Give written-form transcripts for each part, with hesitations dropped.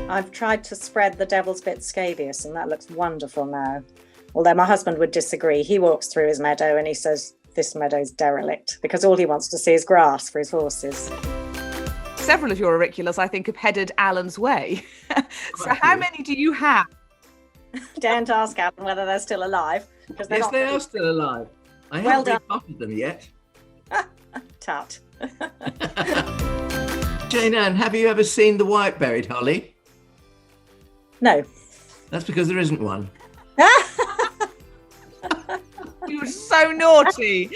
I've tried to spread the devil's bit scabious, and that looks wonderful now. Although my husband would disagree. He walks through his meadow and he says this meadow's derelict because all he wants to see is grass for his horses. Several of your auriculas, I think, have headed Alan's way. So how many do you have? Don't ask Alan whether they're still alive. Yes, they are still alive. I haven't repotted them yet. Tut. Jane Ann, have you ever seen the white-berried holly? No. That's because there isn't one. You were so naughty.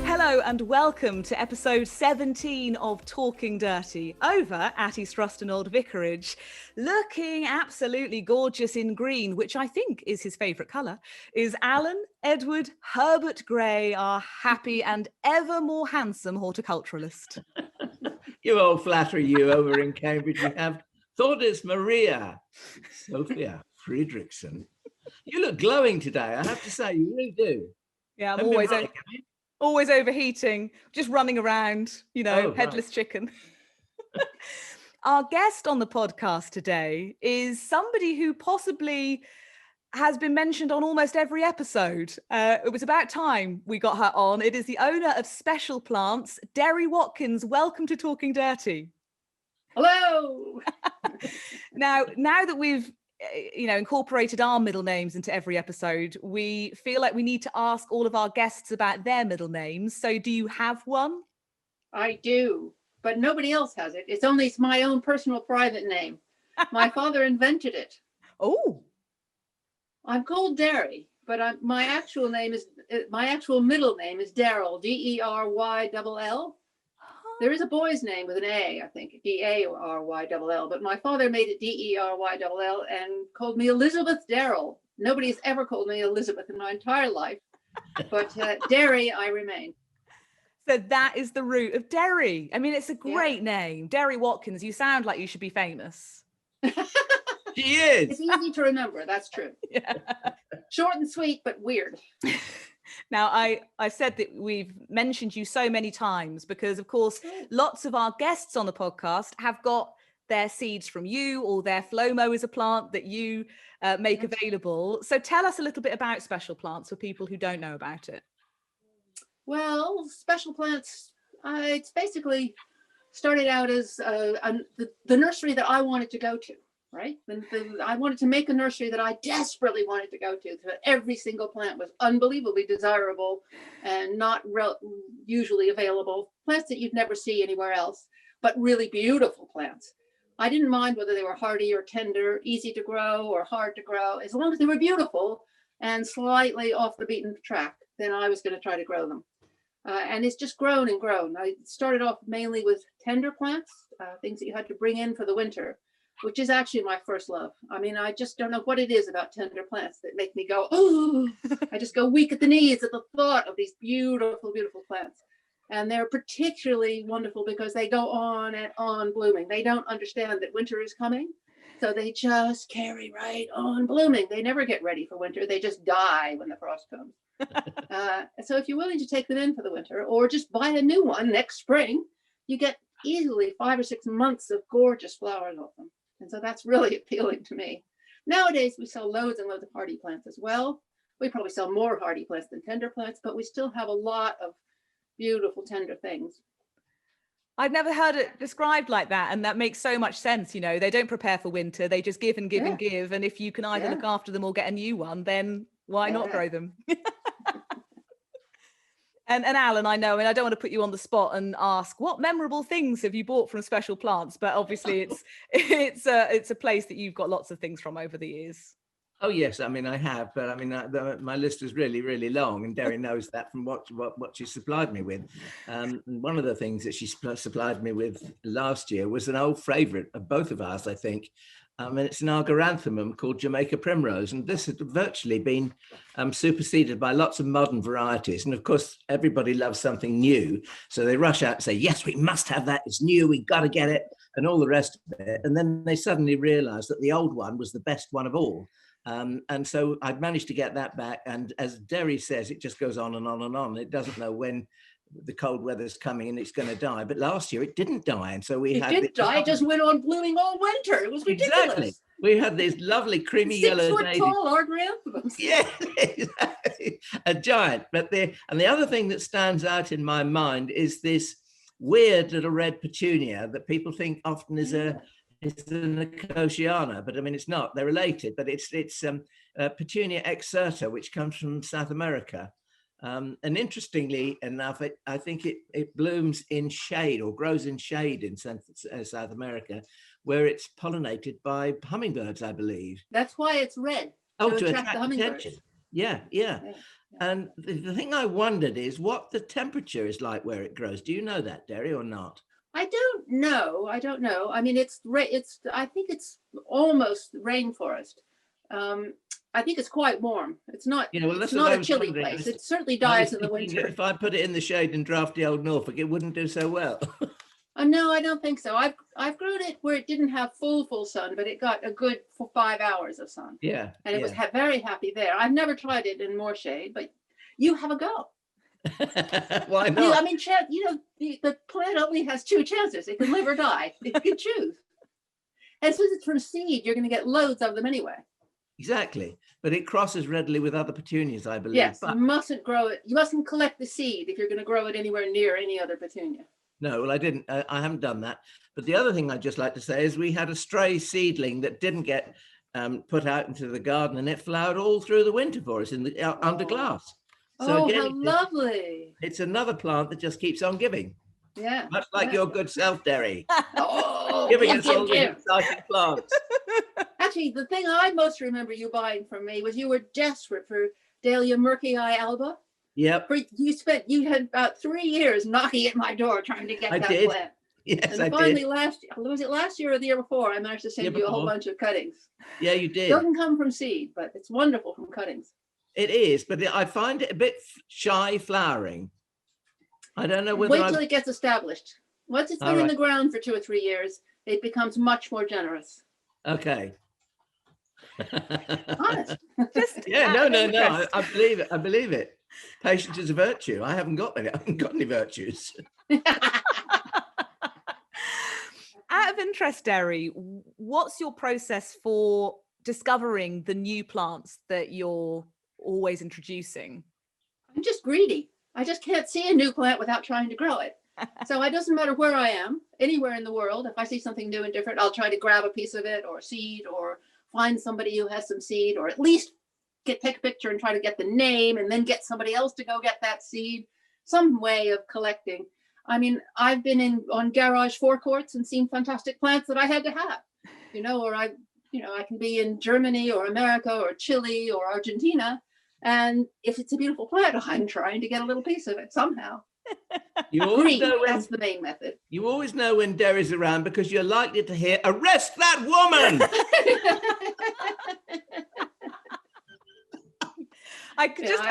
Hello and welcome to episode 17 of Talking Dirty over at East Ruston Old Vicarage. Looking absolutely gorgeous in green, which I think is his favourite colour, is Alan Edward Herbert Gray, our happy and ever more handsome horticulturalist. You old flattery, you over in Cambridge. You have Thordis Maria Sophia Friedrichsen. You look glowing today, I have to say, you really do. Yeah, I'm always overheating, just running around, headless chicken. Our guest on the podcast today is somebody who possibly has been mentioned on almost every episode. It was about time we got her on. It is the owner of Special Plants, Derry Watkins. Welcome to Talking Dirty. Hello. Now that we've incorporated our middle names into every episode, we feel like we need to ask all of our guests about their middle names. So do you have one? I do, but nobody else has it. It's my own personal private name. My father invented it. Oh. I'm called Derry, but my actual middle name is Daryl, D-E-R-Y-L-L. There is a boy's name with an A, I think, D-A-R-Y-L-L, but my father made it D-E-R-Y-L-L and called me Elizabeth Darrell. Nobody has ever called me Elizabeth in my entire life, but Derry, I remain. So that is the root of Derry. I mean, it's a great name. Derry Watkins, you sound like you should be famous. She is. It's easy to remember, that's true. Yeah. Short and sweet, but weird. Now, I said that we've mentioned you so many times because, of course, lots of our guests on the podcast have got their seeds from you, or their FLOMO is a plant that you make available. So tell us a little bit about Special Plants for people who don't know about it. Well, Special Plants, it's basically started out as the nursery that I wanted to go to. Right? I wanted to make a nursery that I desperately wanted to go to. So every single plant was unbelievably desirable and not usually available. Plants that you'd never see anywhere else, but really beautiful plants. I didn't mind whether they were hardy or tender, easy to grow or hard to grow, as long as they were beautiful and slightly off the beaten track. Then I was going to try to grow them. And it's just grown and grown. I started off mainly with tender plants, things that you had to bring in for the winter, which is actually my first love. I mean, I just don't know what it is about tender plants that make me go, oh, I just go weak at the knees at the thought of these beautiful, beautiful plants. And they're particularly wonderful because they go on and on blooming. They don't understand that winter is coming. So they just carry right on blooming. They never get ready for winter. They just die when the frost comes. So if you're willing to take them in for the winter or just buy a new one next spring, you get easily 5 or 6 months of gorgeous flowers off them. And so that's really appealing to me. Nowadays, we sell loads and loads of hardy plants as well. We probably sell more hardy plants than tender plants, but we still have a lot of beautiful tender things. I've never heard it described like that, and that makes so much sense. They don't prepare for winter. They just give and give and give. And if you can either look after them or get a new one, then why not grow them? And Alan, I know, and I don't want to put you on the spot and ask what memorable things have you bought from Special Plants, but obviously it's a place that you've got lots of things from over the years. Oh yes, I mean I have, but I mean my list is really, really long, and Derry knows that from what she supplied me with. And one of the things that she supplied me with last year was an old favourite of both of ours, I think. And it's an Argyranthemum called Jamaica Primrose, and this has virtually been superseded by lots of modern varieties. And of course, everybody loves something new, so they rush out and say, "Yes, we must have that. It's new. We've got to get it," and all the rest of it. And then they suddenly realise that the old one was the best one of all. And so I'd managed to get that back. And as Derry says, it just goes on and on and on. It doesn't know when the cold weather's coming and it's going to die. But last year it didn't die, and so we It had didn't die. It just went on blooming all winter. It was ridiculous. Exactly. We had these lovely creamy 6 yellow foot daisies. tall argyranthemums. Yeah, exactly. A giant. But the other thing that stands out in my mind is this weird little red petunia that people think often is an Nicotiana, but I mean it's not. They're related, but it's Petunia Excerta, which comes from South America. And interestingly enough, I think it blooms in shade or grows in shade in South America, where it's pollinated by hummingbirds, I believe. That's why it's red. Oh, to to attract attract the hummingbirds. attention. Yeah. And the thing I wondered is what the temperature is like where it grows. Do you know that, Derry, or not? I don't know. I mean, I think it's almost rainforest. I think it's quite warm. It's not. It's not a chilly place. It certainly dies in the winter. If I put it in the shade in drafty old Norfolk, it wouldn't do so well. No, I don't think so. I've grown it where it didn't have full sun, but it got a good 5 hours of sun. Yeah. And it was very happy there. I've never tried it in more shade, but you have a go. Why not? I mean, the plant only has 2 chances. It can live or die. It can choose. And since it's from seed, you're going to get loads of them anyway. Exactly. But it crosses readily with other petunias, I believe. Yes, you mustn't grow it. You mustn't collect the seed if you're going to grow it anywhere near any other petunia. No, well, I didn't. I haven't done that. But the other thing I'd just like to say is we had a stray seedling that didn't get put out into the garden, and it flowered all through the winter for us under glass. So again, how lovely. It's another plant that just keeps on giving. Yeah. Much like your good self, Derry. Oh, giving us all these exciting plants. Actually, the thing I most remember you buying from me was you were desperate for Dahlia Murkii alba. Yep. You had about 3 years knocking at my door trying to get that plant. Yes, and finally last year or the year before, I managed to send you a whole bunch of cuttings. Yeah, you did. It doesn't come from seed, but it's wonderful from cuttings. It is, but I find it a bit shy flowering. I don't know whether wait till it gets established. Once it's been in the ground for 2 or 3 years, it becomes much more generous. Okay. Honest. No. I believe it. I believe it. Patience is a virtue. I haven't got any virtues. Out of interest, Derry, what's your process for discovering the new plants that you're always introducing? I'm just greedy. I just can't see a new plant without trying to grow it. So it doesn't matter where I am, anywhere in the world. If I see something new and different, I'll try to grab a piece of it or seed or find somebody who has some seed, or at least take a picture and try to get the name and then get somebody else to go get that seed. Some way of collecting. I mean, I've been on garage forecourts and seen fantastic plants that I had to have, or I can be in Germany or America or Chile or Argentina. And if it's a beautiful plant, I'm trying to get a little piece of it somehow. You always know that's the main method. You always know when Derry's around because you're likely to hear, "Arrest that woman!" I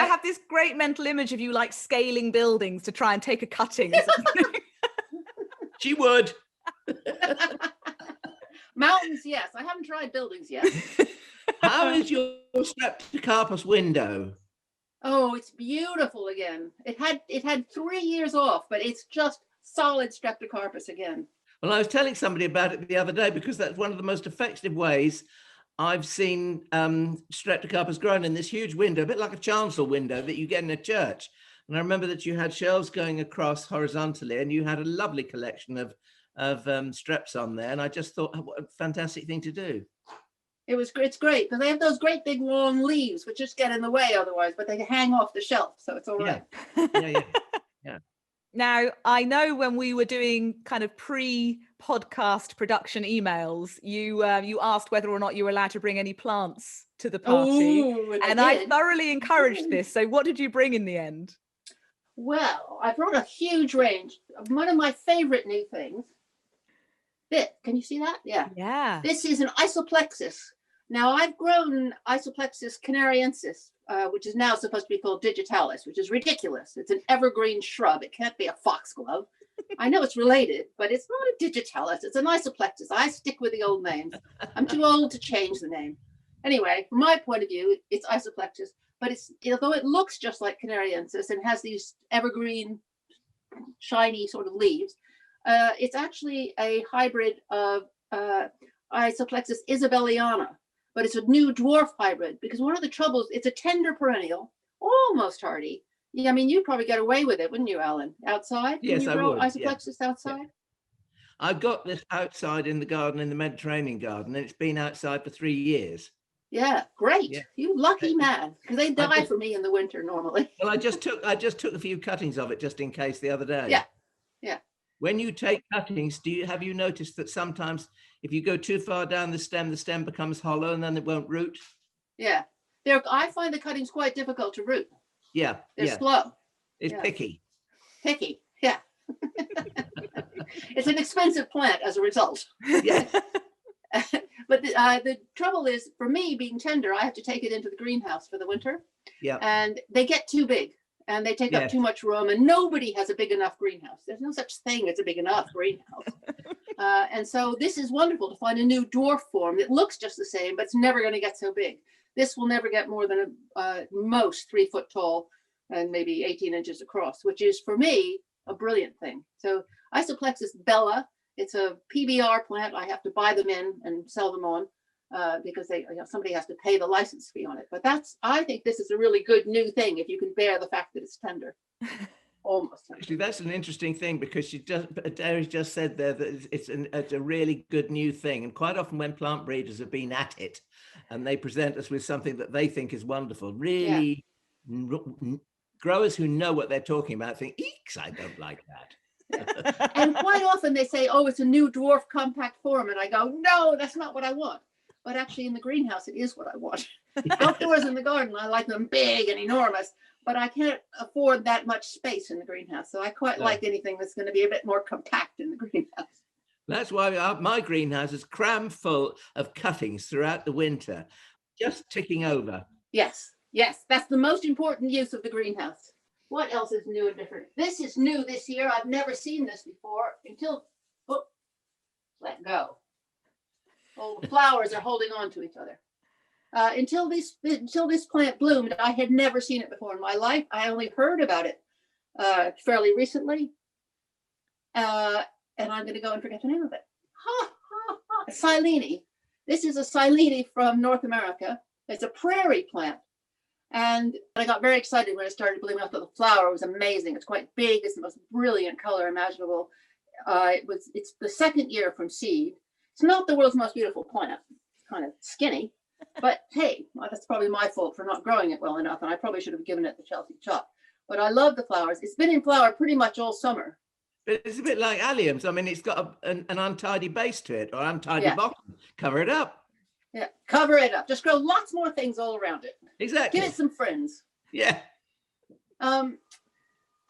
have this great mental image of you like scaling buildings to try and take a cutting. She would. Mountains, yes. I haven't tried buildings yet. How is your Streptocarpus window? Oh, it's beautiful again. It had 3 years off, but it's just solid Streptocarpus again. Well, I was telling somebody about it the other day because that's one of the most effective ways I've seen Streptocarpus grown in this huge window, a bit like a chancel window that you get in a church. And I remember that you had shelves going across horizontally, and you had a lovely collection of streps on there. And I just thought, what a fantastic thing to do. It's great because they have those great big long leaves which just get in the way otherwise, but they hang off the shelf, so it's all right. Yeah. Now, I know when we were doing kind of pre-podcast production emails, you asked whether or not you were allowed to bring any plants to the party. Ooh, and I thoroughly encouraged this. So what did you bring in the end? Well, I brought a huge range. One of my favorite new things. Can you see that? Yeah. This is an Isoplexis. Now, I've grown Isoplexis Canariensis, which is now supposed to be called digitalis, which is ridiculous. It's an evergreen shrub. It can't be a foxglove. I know it's related, but it's not a digitalis. It's an Isoplexis. I stick with the old names. I'm too old to change the name. Anyway, from my point of view, it's Isoplexis, but although it looks just like Canariensis and has these evergreen shiny sort of leaves. It's actually a hybrid of Isoplexis isabelliana, but it's a new dwarf hybrid, because one of the troubles, it's a tender perennial, almost hardy. Yeah, I mean, you'd probably get away with it, wouldn't you, Alan? Outside? Yes, Can you I grow would. Isoplexis outside? Yeah. I've got this outside in the garden, in the Mediterranean garden, and it's been outside for 3 years. Yeah, great. Yeah. You lucky man, because they die for me in the winter normally. Well, I just took a few cuttings of it just in case the other day. Yeah, yeah. When you take cuttings, have you noticed that sometimes if you go too far down the stem becomes hollow and then it won't root? Yeah. I find the cuttings quite difficult to root. Yeah. They're slow. It's picky. Picky, yeah. It's an expensive plant as a result. Yeah. But the trouble is, for me, being tender, I have to take it into the greenhouse for the winter. Yeah. And they get too big and they take up too much room, and nobody has a big enough greenhouse. There's no such thing as a big enough greenhouse. And so this is wonderful to find a new dwarf form that looks just the same, but it's never going to get so big. This will never get more than most 3 foot tall and maybe 18 inches across, which is, for me, a brilliant thing. So Isoplexis bella, it's a PBR plant. I have to buy them in and sell them on because somebody has to pay the license fee on it. But I think this is a really good new thing if you can bear the fact that it's tender. Almost tender. Actually, that's an interesting thing, because Derry just said there that it's a really good new thing. And quite often when plant breeders have been at it and they present us with something that they think is wonderful, really growers who know what they're talking about think, eeks, I don't like that. And quite often they say, oh, it's a new dwarf compact form. And I go, no, that's not what I want. But actually in the greenhouse, it is what I want. Outdoors in the garden, I like them big and enormous, but I can't afford that much space in the greenhouse. So I quite like anything that's going to be a bit more compact in the greenhouse. That's why my greenhouse is crammed full of cuttings throughout the winter, just ticking over. Yes, that's the most important use of the greenhouse. What else is new and different? This is new this year. I've never seen this before until, let go. Oh, the flowers are holding on to each other. Until this plant bloomed, I had never seen it before in my life. I only heard about it fairly recently. And I'm going to go and forget the name of it. Silene. This is a Silene from North America. It's a prairie plant. And I got very excited when it started blooming. I thought the flower was amazing. It's quite big. It's the most brilliant color imaginable. It's the second year from seed. It's not the world's most beautiful plant. It's kind of skinny. But hey, that's probably my fault for not growing it well enough. And I probably should have given it the Chelsea chop. But I love the flowers. It's been in flower pretty much all summer. But it's a bit like alliums. I mean, it's got an untidy base to it, or untidy bottom. Cover it up. Yeah, cover it up. Just grow lots more things all around it. Exactly. Give it some friends. Yeah. But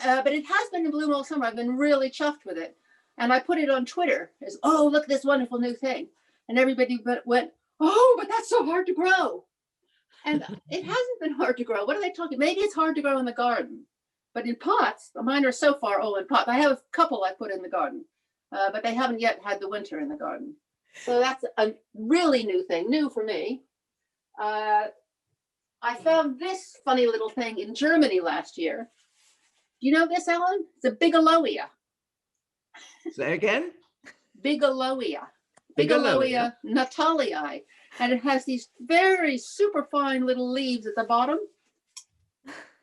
it has been in bloom all summer. I've been really chuffed with it. And I put it on Twitter as, oh, look at this wonderful new thing. And everybody went, oh, but that's so hard to grow. And it hasn't been hard to grow. What are they talking? Maybe it's hard to grow in the garden. But in pots, mine are so far all in pots. I have a couple I put in the garden, but they haven't yet had the winter in the garden. So that's a really new thing, new for me. I found this funny little thing in Germany last year. Do you know this, Alan? It's a Bigelowia. Say again? Bigelowia. Bigelowia natalii. And it has these very super fine little leaves at the bottom.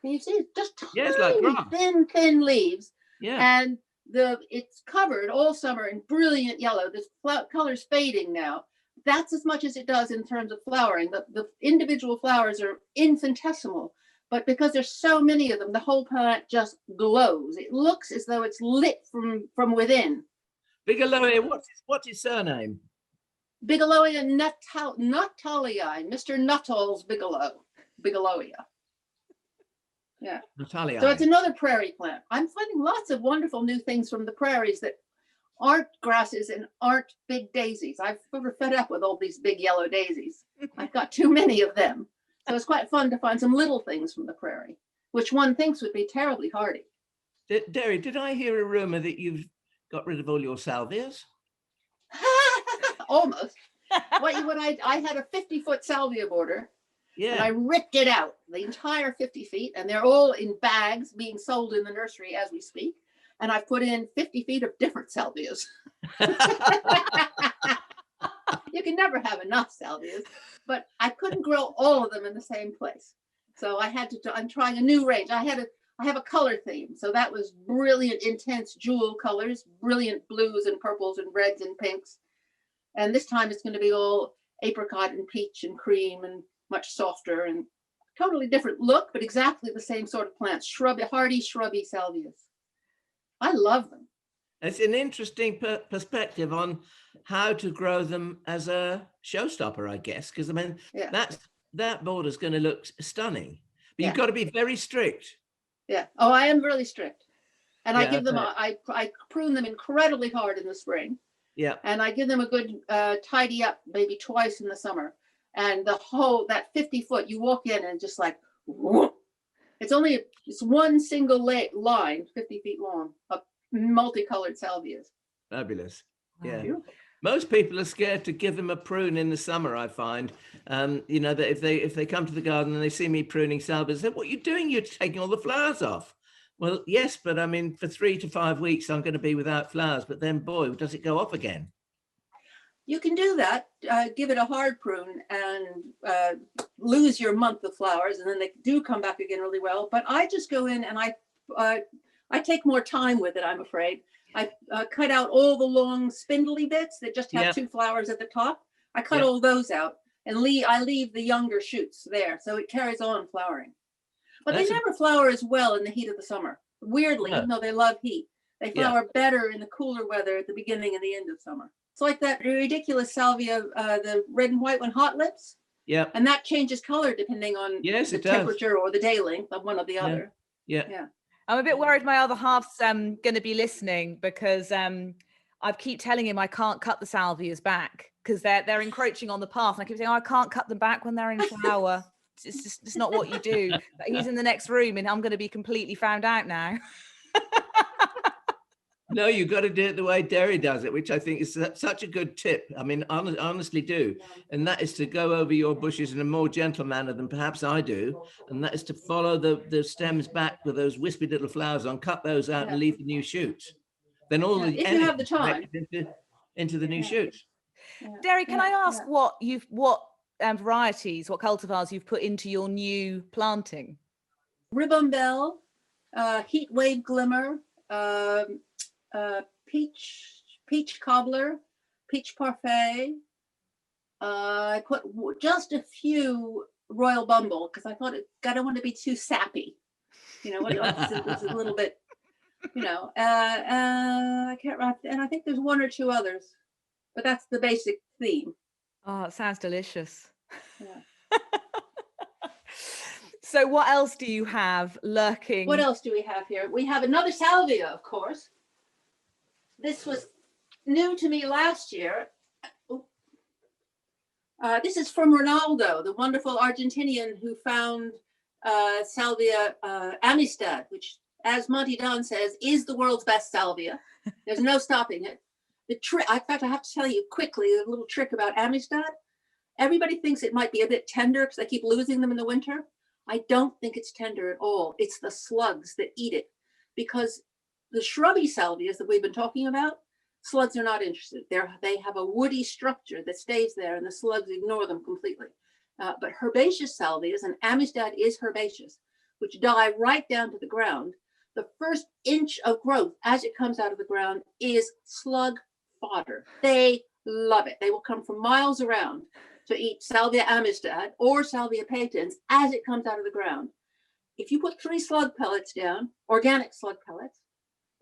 Can you see? It's just tiny, like thin leaves. Yeah. And it's covered all summer in brilliant yellow. This color's fading now. That's as much as it does in terms of flowering. The individual flowers are infinitesimal, but because there's so many of them, the whole plant just glows. It looks as though it's lit from within. Bigelowia, what's his surname? Bigelowia natalii, Mr. Nuttall's Bigelowia. Yeah. Natalia. So it's another prairie plant. I'm finding lots of wonderful new things from the prairies that aren't grasses and aren't big daisies. I've sort fed up with all these big yellow daisies. I've got too many of them. So it's quite fun to find some little things from the prairie, which one thinks would be terribly hardy. Derry, did I hear a rumor that you've got rid of all your salvias? Almost. I had a 50-foot salvia border. Yeah. And I ripped it out, the entire 50 feet, and they're all in bags being sold in the nursery as we speak. and I've put in 50 feet of different salvias. You can never have enough salvias, but I couldn't grow all of them in the same place. So I had to, I'm trying a new range. I have a color theme. So that was brilliant, intense jewel colors, brilliant blues and purples and reds and pinks. And this time it's going to be all apricot and peach and cream and much softer and totally different look, but exactly the same sort of plants, shrubby, hardy, shrubby salvias. I love them. It's an interesting perspective on how to grow them as a showstopper, I guess, because I mean, that border is going to look stunning, but you've got to be very strict. Yeah. Oh, I am really strict. And I give them, I prune them incredibly hard in the spring. Yeah. And I give them a good tidy up maybe twice in the summer. And the whole, that 50 foot, you walk in and just like, whoop. It's one single line, 50 feet long, of multicolored salvias. Fabulous. Yeah. Beautiful. Most people are scared to give them a prune in the summer, I find. You know, that if they come to the garden and they see me pruning salvias, they say, what are you doing? You're taking all the flowers off. Well, yes, but I mean, for 3 to 5 weeks, I'm going to be without flowers. But then, boy, does it go off again. You can do that. Give it a hard prune and lose your month of flowers, and then they do come back again really well. But I just go in and I take more time with it, I'm afraid. I cut out all the long spindly bits that just have 2 flowers at the top. I cut all those out and I leave the younger shoots there, so it carries on flowering. But they never flower as well in the heat of the summer. Weirdly, even though they love heat, they flower better in the cooler weather at the beginning and the end of summer. It's like that ridiculous salvia, the red and white one, Hot Lips. Yeah. And that changes color depending on the temperature or the day length of one or the other. Yeah. I'm a bit worried my other half's going to be listening, because I keep telling him I can't cut the salvias back because they're encroaching on the path. And I keep saying, I can't cut them back when they're in flower. It's not what you do. But he's in the next room and I'm going to be completely found out now. No, you've got to do it the way Derry does it, which I think is such a good tip. I mean, honestly do. And that is to go over your bushes in a more gentle manner than perhaps I do. And that is to follow the stems back with those wispy little flowers on, cut those out and leave the new shoots. Then all the if you have the time into the new shoots. Derry, can I ask what varieties, what cultivars you've put into your new planting? Ribombelle, Heat Wave Glimmer, peach cobbler, peach parfait. I put just a few royal bumble because I thought I don't want to be too sappy. You know, it's a little bit, you know. I can't remember, and I think there's 1 or 2 others, but that's the basic theme. Oh, it sounds delicious. Yeah. So what else do you have lurking? What else do we have here? We have another salvia, of course. This was new to me last year. This is from Ronaldo, the wonderful Argentinian who found Salvia Amistad, which, as Monty Don says, is the world's best salvia. There's no stopping it. In fact, I have to tell you quickly a little trick about Amistad. Everybody thinks it might be a bit tender because I keep losing them in the winter. I don't think it's tender at all. It's the slugs that eat it, because the shrubby salvias that we've been talking about, slugs are not interested. They have a woody structure that stays there and the slugs ignore them completely. But herbaceous salvias, and Amistad is herbaceous, which die right down to the ground. The first inch of growth as it comes out of the ground is slug fodder. They love it. They will come from miles around to eat Salvia Amistad or Salvia patens as it comes out of the ground. If you put 3 slug pellets down, organic slug pellets,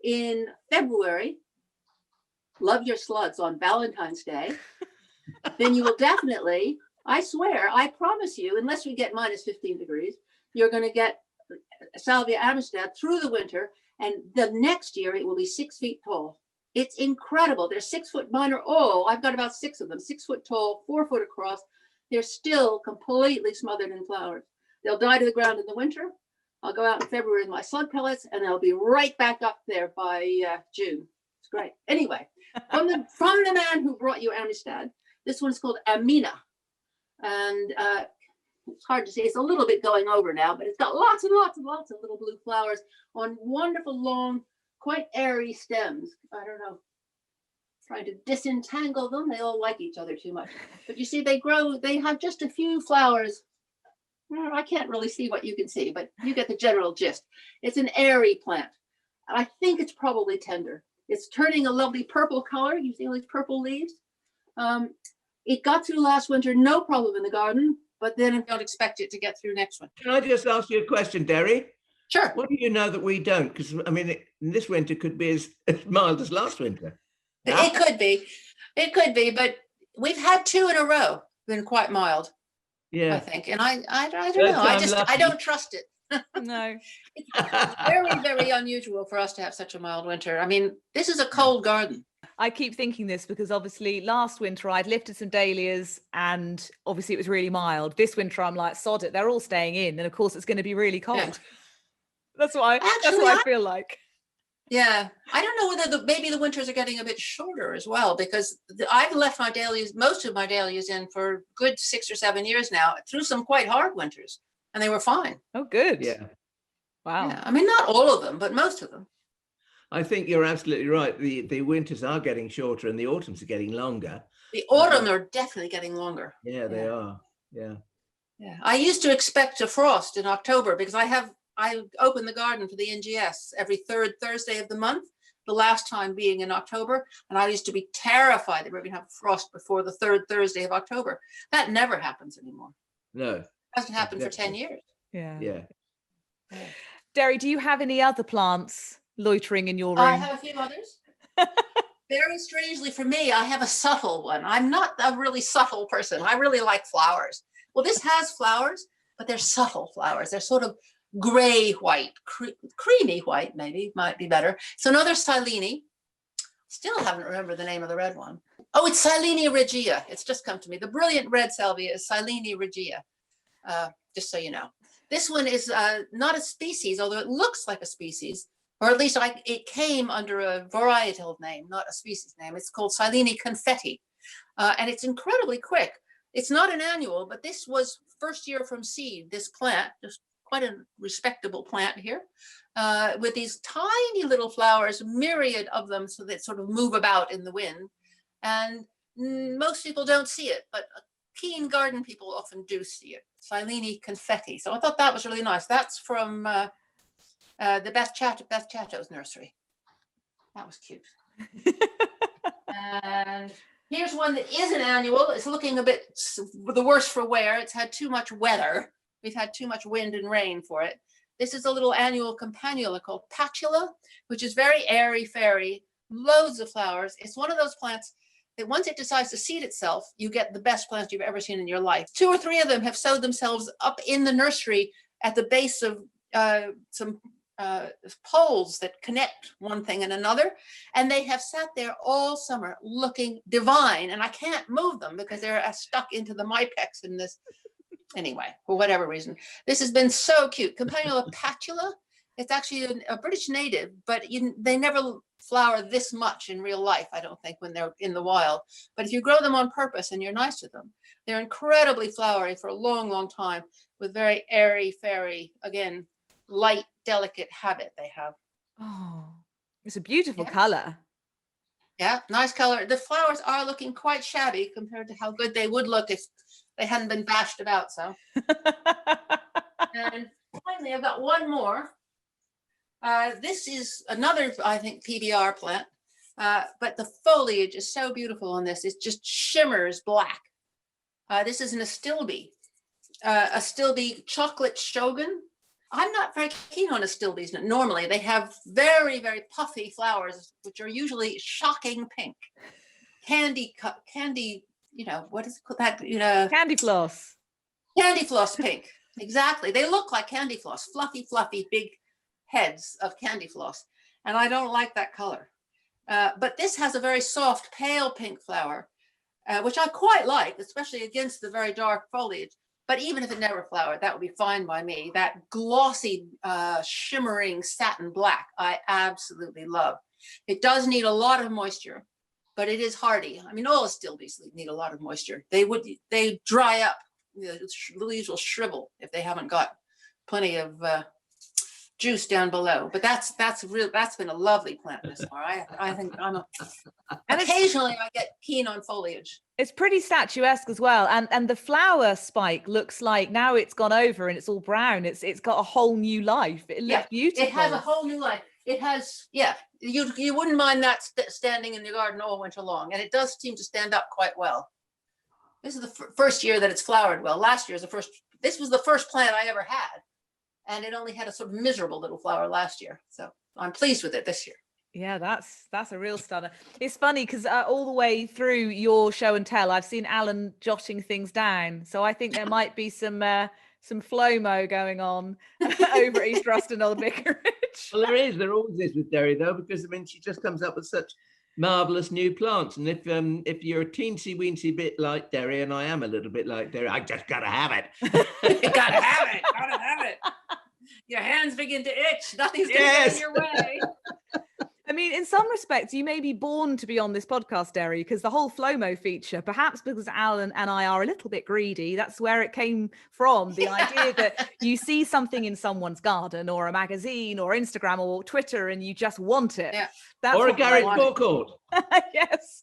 in February, love your slugs on Valentine's Day, then you will definitely, I swear, I promise you, unless we get minus 15 degrees, you're going to get Salvia Amistad through the winter, and the next year it will be 6 feet tall. It's incredible. They're 6 foot. Mine are all, I've got about 6 of them, 6 foot tall, 4 foot across. They're still completely smothered in flowers. They'll die to the ground in the winter. I'll go out in February with my slug pellets, and they'll be right back up there by June. It's great. Anyway, from the man who brought you Amistad, this one's called Amina. And it's hard to see. It's a little bit going over now, but it's got lots and lots and lots of little blue flowers on wonderful long quite airy stems. I don't know, trying to disentangle them. They all like each other too much. But you see, they grow, they have just a few flowers. I can't really see what you can see, but you get the general gist. It's an airy plant. I think it's probably tender. It's turning a lovely purple color. You see all these purple leaves? It got through last winter, no problem in the garden, but then I don't expect it to get through next winter. Can I just ask you a question, Derry? Sure. What do you know that we don't? Because, I mean, this winter could be as mild as last winter. It could be, but we've had 2 in a row, been quite mild, Yeah. I think. And I don't know, I don't trust it. No. It's very, very unusual for us to have such a mild winter. I mean, this is a cold garden. I keep thinking this because obviously last winter I'd lifted some dahlias and obviously it was really mild. This winter I'm like, sod it, they're all staying in. And of course it's going to be really cold. Yeah. That's what I feel like. Yeah, I don't know whether maybe the winters are getting a bit shorter as well, because I've left my dahlias, most of my dahlias in for good 6 or 7 years now, through some quite hard winters, and they were fine. Oh, good. Yeah. Wow. Yeah. I mean, not all of them, but most of them. I think you're absolutely right. The winters are getting shorter and the autumns are getting longer. The autumn are definitely getting longer. Yeah, they are. Yeah. Yeah. I used to expect a frost in October because I open the garden for the NGS every 3rd Thursday of the month, the last time being in October. And I used to be terrified that we were going to have frost before the 3rd Thursday of October. That never happens anymore. No. It hasn't happened for 10 years. Yeah. Yeah. Derry, do you have any other plants loitering in your room? I have a few others. Very strangely for me, I have a subtle one. I'm not a really subtle person. I really like flowers. Well, this has flowers, but they're subtle flowers. They're sort of gray white, creamy white, maybe might be better. It's another Silene. Still haven't remembered the name of the red one. Oh, it's Silene regia. It's just come to me. The brilliant red salvia is Silene regia, just so you know. This one is not a species, although it looks like a species, or at least it came under a varietal name, not a species name. It's called Silene confetti, and it's incredibly quick. It's not an annual, but this was first year from seed, this plant, just quite a respectable plant here, with these tiny little flowers, myriad of them, so that sort of move about in the wind. And most people don't see it, but keen garden people often do see it. Silene confetti. So I thought that was really nice. That's from the Beth Chatto's nursery. That was cute. And here's one that is an annual. It's looking a bit the worse for wear. It's had too much weather. We've had too much wind and rain for it. This is a little annual campanula called Patula, which is very airy fairy, loads of flowers. It's one of those plants that once it decides to seed itself, you get the best plants you've ever seen in your life. 2 or 3 of them have sowed themselves up in the nursery at the base of some poles that connect one thing and another. And they have sat there all summer looking divine. And I can't move them because they're stuck into the Mypex in this. Anyway, for whatever reason, this has been so cute. Campanula patula. It's actually a British native, but they never flower this much in real life, I don't think, when they're in the wild. But if you grow them on purpose and you're nice to them, they're incredibly flowery for a long, long time with very airy, fairy, again, light, delicate habit they have. Oh, it's a beautiful color. Yeah, nice color. The flowers are looking quite shabby compared to how good they would look if they hadn't been bashed about so. And finally, I've got one more. This is another, I think, PBR plant, but the foliage is so beautiful on this. It just shimmers black. This is an Astilbe, Astilbe chocolate shogun. I'm not very keen on Astilbes normally. They have very, very puffy flowers, which are usually shocking pink. Candy, you know, what is it called? That, you know, Candy floss. Candy floss pink. Exactly. They look like candy floss, fluffy, fluffy, big heads of candy floss. And I don't like that color. But this has a very soft, pale pink flower, which I quite like, especially against the very dark foliage. But even if it never flowered, that would be fine by me. That glossy, shimmering satin black, I absolutely love. It does need a lot of moisture, but it is hardy. I mean, all Astilbes need a lot of moisture. They dry up. The leaves will shrivel if they haven't got plenty of juice down below. But that's been a lovely plant this far. I think occasionally I get keen on foliage. It's pretty statuesque as well, and the flower spike looks like now it's gone over and it's all brown. It's got a whole new life. It looks beautiful. It has a whole new life. It has, you wouldn't mind that standing in the garden all winter long, and it does seem to stand up quite well. This is the first year that it's flowered well. Last year this was the first plant I ever had, and it only had a sort of miserable little flower last year. So I'm pleased with it this year. Yeah, that's a real stunner. It's funny because all the way through your show and tell, I've seen Alan jotting things down. So I think there might be some FLOMO going on over at East Ruston Old Vicarage. Well, there always is with Derry though, because I mean she just comes up with such marvelous new plants, and if you're a teensy weensy bit like Derry, and I am a little bit like Derry, I just gotta have it. You gotta have it. Your hands begin to itch. Nothing's gonna get in your way. I mean, in some respects, you may be born to be on this podcast, Derry, because the whole FLOMO feature, perhaps because Alan and I are a little bit greedy, that's where it came from. The idea that you see something in someone's garden or a magazine or Instagram or Twitter and you just want it. Yeah. That's or a garage forecourt. Yes.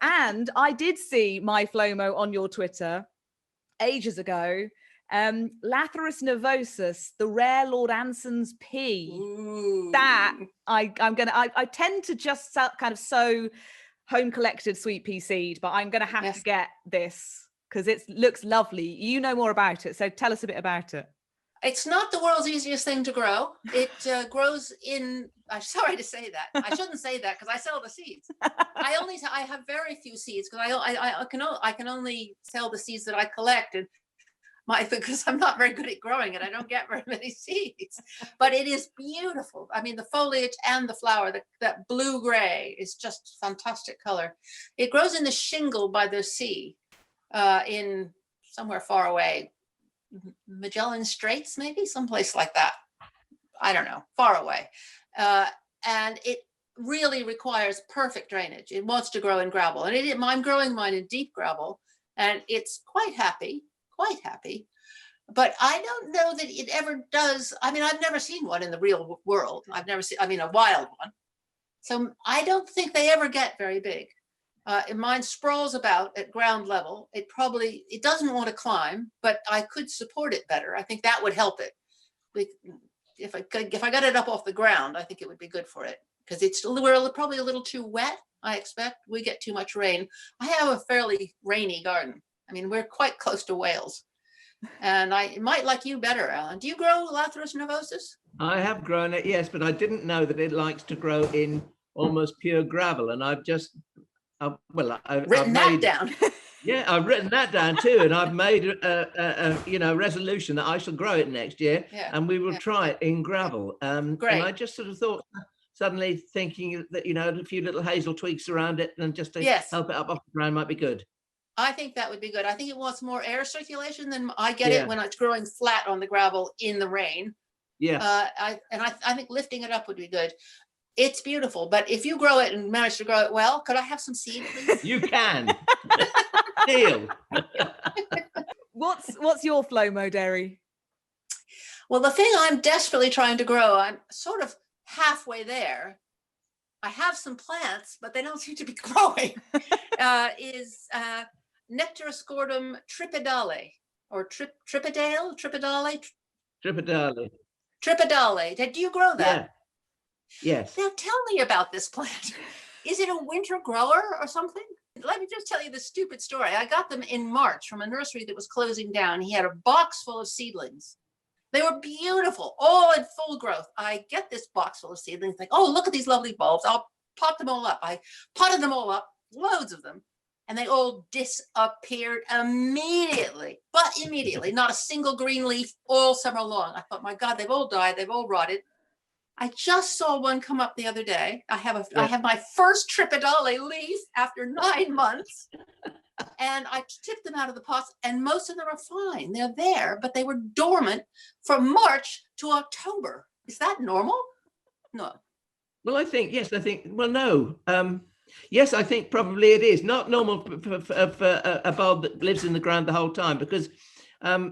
and I did see my FLOMO on your Twitter ages ago. Lathyrus nervosus, the rare Lord Anson's pea. Ooh. That I tend to just kind of sow home collected sweet pea seed, but I'm gonna have to get this because it looks lovely. You know more about it, so tell us a bit about it. It's not the world's easiest thing to grow. It grows in, I'm sorry to say that. I shouldn't say that because I sell the seeds. I have very few seeds because I can only sell the seeds that I collect, and because I'm not very good at growing it, I don't get very many seeds. But it is beautiful. I mean, the foliage and the flower, that blue-gray is just fantastic color. It grows in the shingle by the sea, in somewhere far away, Magellan Straits, maybe someplace like that. I don't know, far away. And it really requires perfect drainage. It wants to grow in gravel, and I'm growing mine in deep gravel, and it's quite happy. But I don't know that it ever does. I mean, I've never seen one in the real world. I've never seen, a wild one. So I don't think they ever get very big. Mine sprawls about at ground level. It doesn't want to climb, but I could support it better. I think that would help it. If I got it up off the ground, I think it would be good for it because we're probably a little too wet. I expect we get too much rain. I have a fairly rainy garden. I mean, we're quite close to Wales, and I might like you better, Alan. Do you grow Lathyrus nervosus? I have grown it, yes, but I didn't know that it likes to grow in almost pure gravel, and I've written that down. Yeah, I've written that down too, and I've made a resolution that I shall grow it next year, and we will try it in gravel. Great. And I just sort of thought, suddenly thinking that a few little hazel tweaks around it, and just to help it up off the ground might be good. I think that would be good. I think it wants more air circulation than I get it when it's growing flat on the gravel in the rain. Yeah. I think lifting it up would be good. It's beautiful, but if you grow it and manage to grow it well, could I have some seed, please? You can. Deal. What's your FLOMO, Derry? Well, the thing I'm desperately trying to grow, I'm sort of halfway there. I have some plants, but they don't seem to be growing. Is Nectaroscordum Tripidale or Tripidale. Do you grow that? Yeah. Yes. Now tell me about this plant. Is it a winter grower or something? Let me just tell you this stupid story. I got them in March from a nursery that was closing down. He had a box full of seedlings. They were beautiful, all in full growth. I get this box full of seedlings, think, oh, look at these lovely bulbs. I'll pot them all up. I potted them all up, loads of them. And they all disappeared immediately, not a single green leaf all summer long. I thought, my God, they've all died. They've all rotted. I just saw one come up the other day. I have my first Tripidale leaf after 9 months. And I tipped them out of the pots, and most of them are fine. They're there, but they were dormant from March to October. Is that normal? No. Well, no. Yes, I think probably it is not normal for a bulb that lives in the ground the whole time, because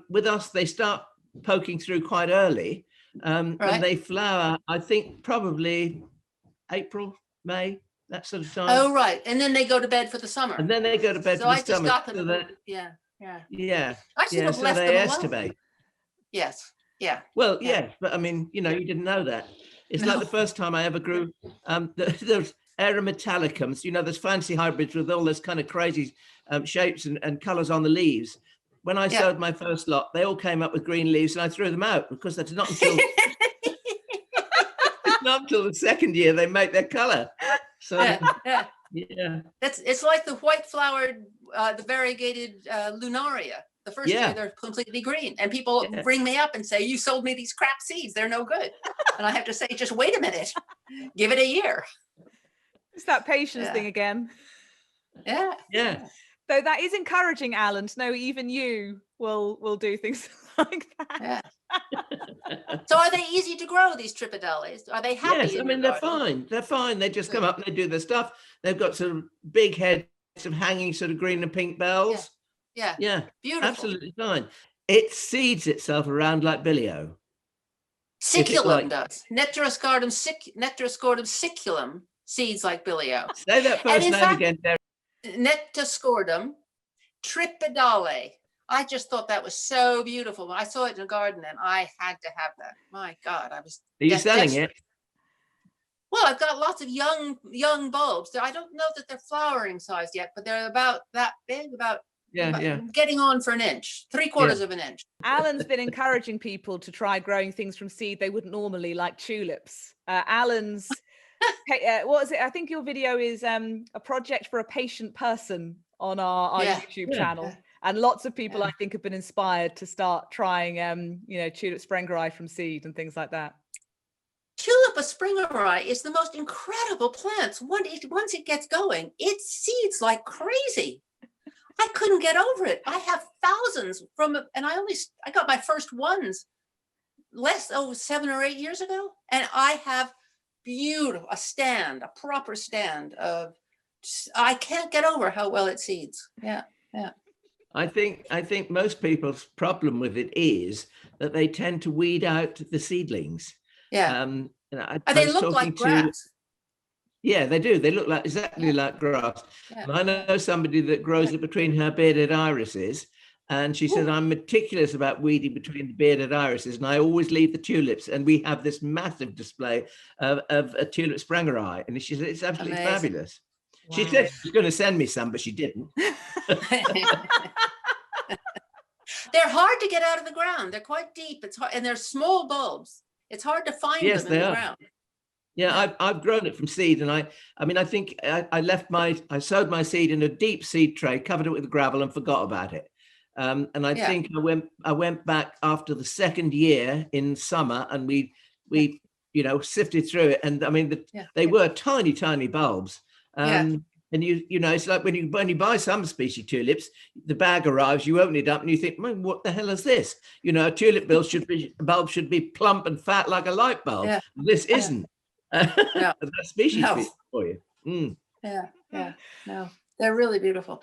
with us, they start poking through quite early. And they flower, I think, probably April, May, that sort of time. Oh, right. And then they go to bed for the summer. And then they go to bed So for the I just summer. got them. So that, Yeah. so I should have left they them alone. estivate. Yes. Yeah. Well, Yeah. yes, but I mean, you didn't know that. It's No. like the first time I ever grew those aerometallicums, those fancy hybrids with all those kind of crazy shapes and colors on the leaves. When I sowed my first lot, they all came up with green leaves and I threw them out because that's not until not until the second year they make their color. So yeah. It's like the white flowered, the variegated lunaria. The first year they're completely green, and people ring me up and say, "You sold me these crap seeds; they're no good." And I have to say, "Just wait a minute, give it a year." It's that patience thing again. Yeah. So that is encouraging, Alan, to know even you will do things like that. Yeah. So are they easy to grow, these Tripidales? Are they happy? Yes, I mean, they're fine. They're fine. They just come up and they do their stuff. They've got sort of big heads of hanging sort of green and pink bells. Yeah. Beautiful. Absolutely fine. It seeds itself around like bilio. Siculum does. Nectaroscordum siculum seeds like bilio. Say that first name again, Derry. Nectaroscordum Tripidale. I just thought that was so beautiful. I saw it in a garden and I had to have that. My God, I was. Are you selling it? Well, I've got lots of young bulbs. I don't know that they're flowering size yet, but they're about that big, about getting on for an inch, 3/4 of an inch. Alan's been encouraging people to try growing things from seed they wouldn't normally, like tulips. Alan's, what is it? I think your video is a project for a patient person on our YouTube channel. And lots of people, I think, have been inspired to start trying, Tulip sprengeri from seed and things like that. Tulip sprengeri is the most incredible plant. Once it gets going, it seeds like crazy. I couldn't get over it. I have thousands and I got my first ones 7 or 8 years ago. And I have a proper stand of, I can't get over how well it seeds. Yeah. I think most people's problem with it is that they tend to weed out the seedlings. Yeah. They look like grass. Yeah, they do. They look exactly like grass. Yeah. And I know somebody that grows it between her bearded irises, and she says, I'm meticulous about weeding between the bearded irises, and I always leave the tulips. And we have this massive display of a tulip sprengeri, and she said it's absolutely fabulous. Wow. She said she was going to send me some, but she didn't. They're hard to get out of the ground. They're quite deep. It's hard, and they're small bulbs. It's hard to find them in the ground. Yeah, I've grown it from seed, and I think I sowed my seed in a deep seed tray, covered it with gravel, and forgot about it. And I think I went back after the second year in summer, and we sifted through it, and I mean they were tiny bulbs. And it's like when you buy some species tulips, the bag arrives, you open it up, and you think, man, what the hell is this? A tulip bulb should be plump and fat like a light bulb. Yeah. This isn't. That species for you. No, they're really beautiful.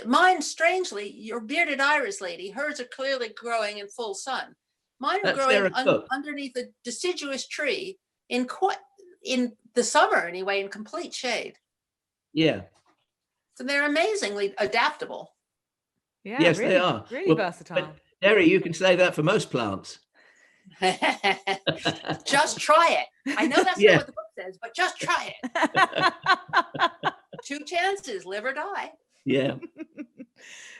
Mine, strangely, your bearded iris lady, hers are clearly growing in full sun. Mine are growing underneath a deciduous tree in the summer anyway, in complete shade. Yeah. So they're amazingly adaptable. Yeah, yes, really, they are. Really versatile. But, Derry, you can say that for most plants. Just try it. I know that's not what the book says, but just try it. 2 chances, live or die. Yeah.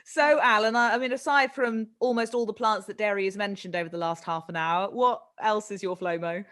So, Alan, I mean, aside from almost all the plants that Derry has mentioned over the last half an hour, what else is your FLOMO?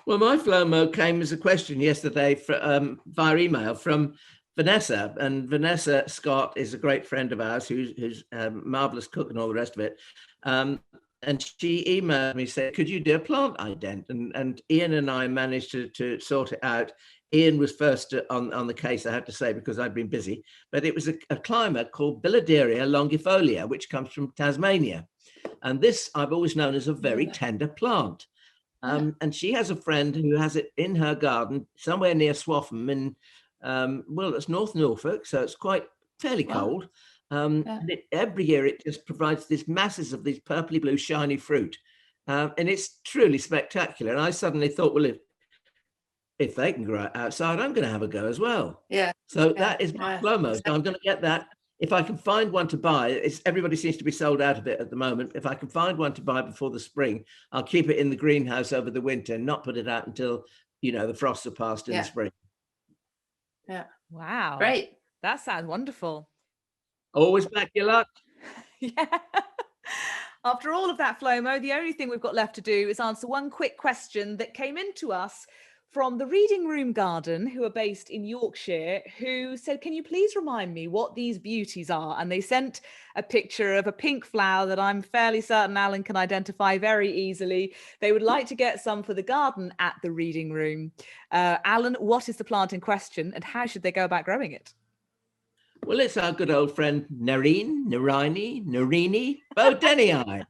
Well, my FLOMO came as a question yesterday via email from Vanessa, and Vanessa Scott is a great friend of ours who's a marvelous cook and all the rest of it. And she emailed me, said, could you do a plant ident? And Ian and I managed to sort it out. Ian was first on the case, I have to say, because I'd been busy. But it was a climber called Bilidaria Longifolia, which comes from Tasmania. And this I've always known as a very tender plant. And she has a friend who has it in her garden somewhere near Swaffham in, it's North Norfolk, so it's quite fairly cold. And every year it just provides these masses of these purpley blue shiny fruit. And it's truly spectacular. And I suddenly thought, well, if they can grow it outside, I'm going to have a go as well. Yeah. So that is my FLOMO. So I'm going to get that. If I can find one to buy, everybody seems to be sold out of it at the moment. If I can find one to buy before the spring, I'll keep it in the greenhouse over the winter and not put it out until, the frosts are past in the spring. Yeah. Wow. Great. That sounds wonderful. Always back your luck. Yeah. After all of that, FLOMO, the only thing we've got left to do is answer one quick question that came in to us from the Reading Room Garden, who are based in Yorkshire, who said, can you please remind me what these beauties are? And they sent a picture of a pink flower that I'm fairly certain Alan can identify very easily. They would like to get some for the garden at the Reading Room. Alan, what is the plant in question and how should they go about growing it? Well, it's our good old friend Nerine, Bodenii.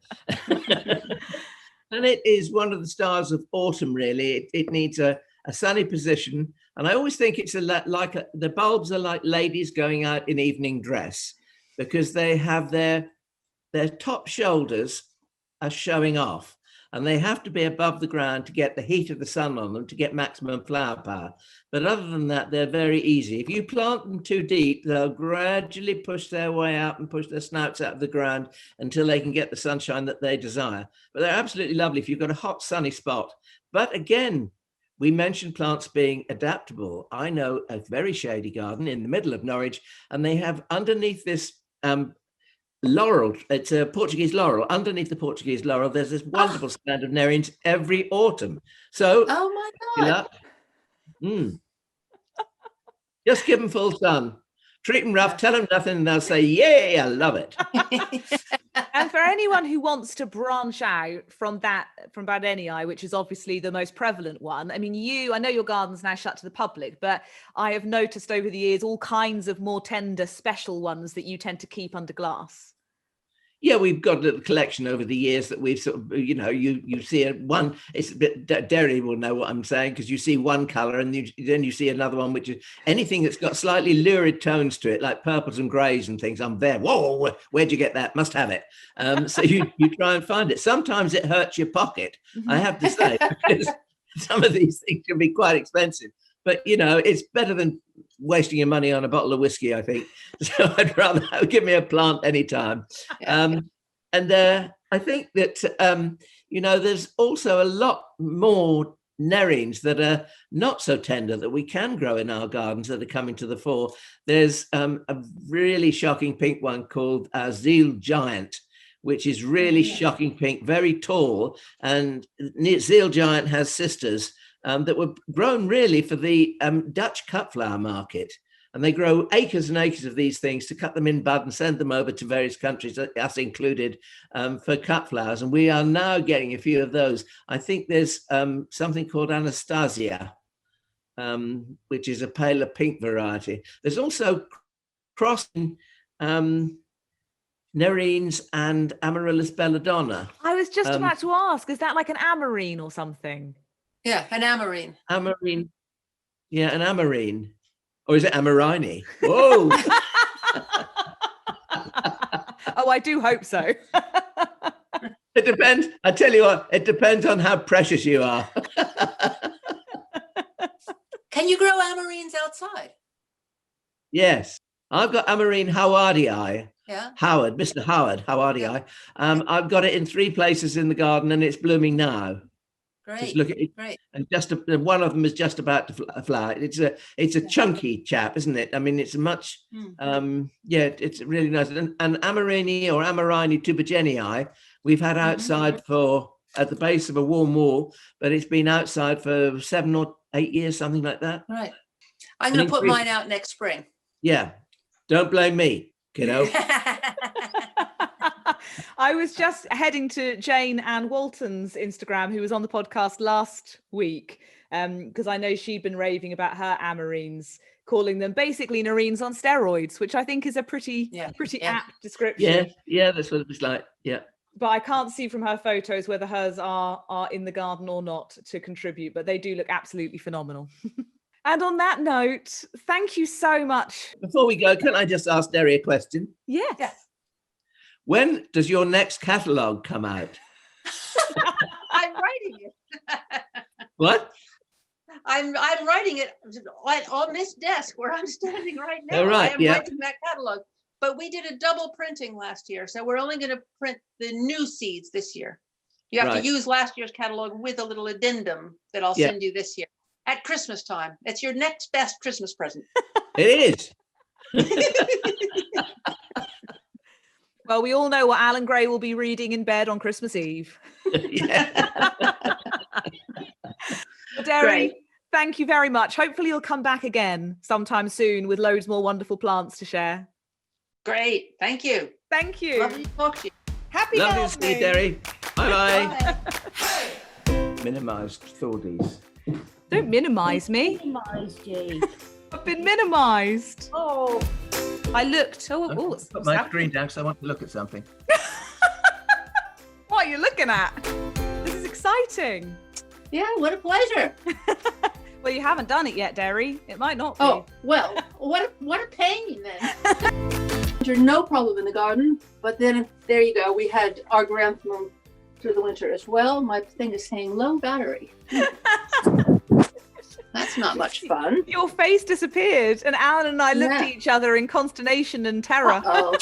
And it is one of the stars of autumn, really. It needs a sunny position. And I always think it's the bulbs are like ladies going out in evening dress, because they have their top shoulders are showing off. And they have to be above the ground to get the heat of the sun on them to get maximum flower power. But other than that, they're very easy. If you plant them too deep, they'll gradually push their way out and push their snouts out of the ground until they can get the sunshine that they desire. But they're absolutely lovely if you've got a hot, sunny spot. But again, we mentioned plants being adaptable. I know a very shady garden in the middle of Norwich, and they have underneath this laurel, it's a Portuguese laurel. Underneath the Portuguese laurel, there's this wonderful stand of Nerines every autumn. So, oh my God. Just give them full sun. Treat them rough, tell them nothing, and they'll say, yay, I love it. And for anyone who wants to branch out from Bodenii, which is obviously the most prevalent one, I mean, I know your garden's now shut to the public, but I have noticed over the years all kinds of more tender, special ones that you tend to keep under glass. Yeah, we've got a little collection over the years that we've sort of, you see one, it's a bit, Derry will know what I'm saying, because you see one color and then you see another one, which is anything that's got slightly lurid tones to it, like purples and grays and things. I'm there. Whoa, where'd you get that? Must have it. So you try and find it. Sometimes it hurts your pocket, I have to say, because some of these things can be quite expensive. But, it's better than wasting your money on a bottle of whiskey, I think. So I'd rather give me a plant anytime. And I think that, there's also a lot more Nerines that are not so tender that we can grow in our gardens that are coming to the fore. There's a really shocking pink one called Zeal Giant, which is really shocking pink, very tall. And Zeal Giant has sisters that were grown really for the Dutch cut flower market. And they grow acres and acres of these things to cut them in bud and send them over to various countries, us included, for cut flowers. And we are now getting a few of those. I think there's something called Anastasia, which is a paler pink variety. There's also crossing Nerines and Amaryllis belladonna. I was just about to ask, is that like an amarine or something? Yeah, an amarine. Amarine. Yeah, an amarine. Or is it amarini? Whoa. Oh, I do hope so. It depends. I tell you what, it depends on how precious you are. Can you grow amarines outside? Yes. I've got Amarine Howardii. Yeah. Howard, Mr. Howard, Howardii. I've got it in 3 places in the garden and it's blooming now. Great. Just look at it. Great. And one of them is just about to flower. It's a chunky chap, isn't it? I mean, it's a much, it's really nice. And Amarini or Amarini tubergenii, we've had outside at the base of a warm wall, but it's been outside for 7 or 8 years, something like that. Right. I'm going to put mine out next spring. Yeah. Don't blame me, kiddo. I was just heading to Jane Ann Walton's Instagram, who was on the podcast last week, because I know she'd been raving about her amarines, calling them basically Nerines on steroids, which I think is a pretty apt description. Yeah, that's what it was like. Yeah. But I can't see from her photos whether hers are in the garden or not to contribute, but they do look absolutely phenomenal. And on that note, thank you so much. Before we go, can I just ask Derry a question? Yes. When does your next catalogue come out? What? I'm writing it on this desk where I'm standing right now. Oh, right, I am yeah. writing that catalog. But we did a double printing last year, so we're only going to print the new seeds this year. You have Right. to use last year's catalog with a little addendum that I'll Yeah. send you this year at Christmas time. It's your next best Christmas present. It is. Well, we all know what Alan Gray will be reading in bed on Christmas Eve. Yeah. Derry, Great. thank you very much. Hopefully you'll come back again sometime soon with loads more wonderful plants to share. Great. Thank you. Thank you. Lovely to talk to you. Happy Lovely to see you, gardening. Derry. Bye-bye. Bye. Minimised Thordis. Don't minimise me. I've been minimised. Oh. I looked. Oh, it's Put my screen down because I want to look at something. what are you looking at? This is exciting. Yeah, what a pleasure. Well, you haven't done it yet, Derry. It might not be. Oh, well, what a pain then. There's no problem in the garden, but then there you go. We had our granthum through the winter as well. My thing is saying low battery. That's not much fun. Your face disappeared, and Alan and I looked Yeah. at each other in consternation and terror. Uh-oh.